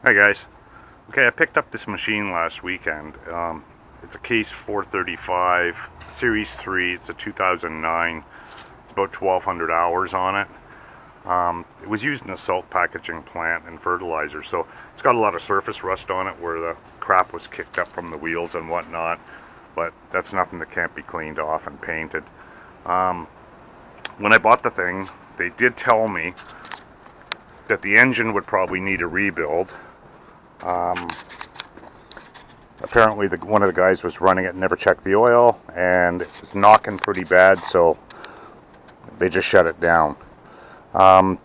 Hi guys. Okay, I picked up this machine last weekend. It's a Case 435 Series 3. It's a 2009. It's about 1,200 hours on it. It was used in a salt packaging plant and fertilizer, so it's got a lot of surface rust on it where the crap was kicked up from the wheels and whatnot, but that's nothing that can't be cleaned off and painted. When I bought the thing, they did tell me that the engine would probably need a rebuild. Apparently one of the guys was running it, never checked the oil, and it was knocking pretty bad, so they just shut it down. I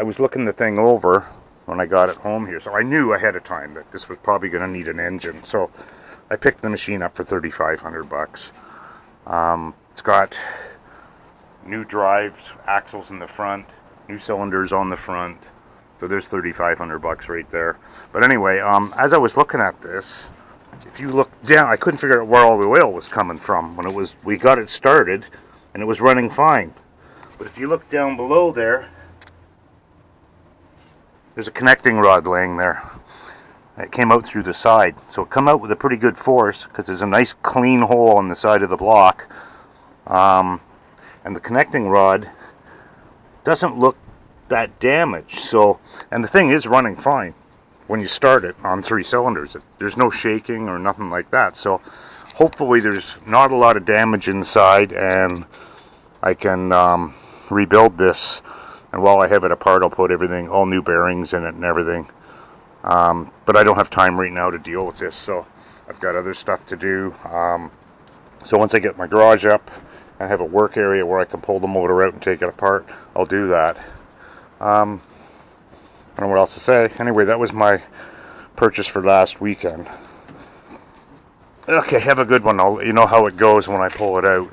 was looking the thing over when I got it home here, so I knew ahead of time that this was probably going to need an engine, so I picked the machine up for $3,500. It's got new drives, axles in the front, new cylinders on the front. So there's $3,500 right there. But anyway, as I was looking at this, if you look down, I couldn't figure out where all the oil was coming from when we got it started, and it was running fine. But if you look down below there, there's a connecting rod laying there. It came out through the side, so it come out with a pretty good force because there's a nice clean hole on the side of the block, and the connecting rod doesn't look that damaged. So, and the thing is running fine when you start it on 3 cylinders. There's no shaking or nothing like that, so hopefully there's not a lot of damage inside and I can rebuild this, and while I have it apart I'll put everything, all new bearings in it and everything, but I don't have time right now to deal with this, so I've got other stuff to do. So once I get my garage up and have a work area where I can pull the motor out and take it apart, I'll do that. I don't know what else to say. Anyway, that was my purchase for last weekend. Okay, have a good one. I'll let you know how it goes when I pull it out.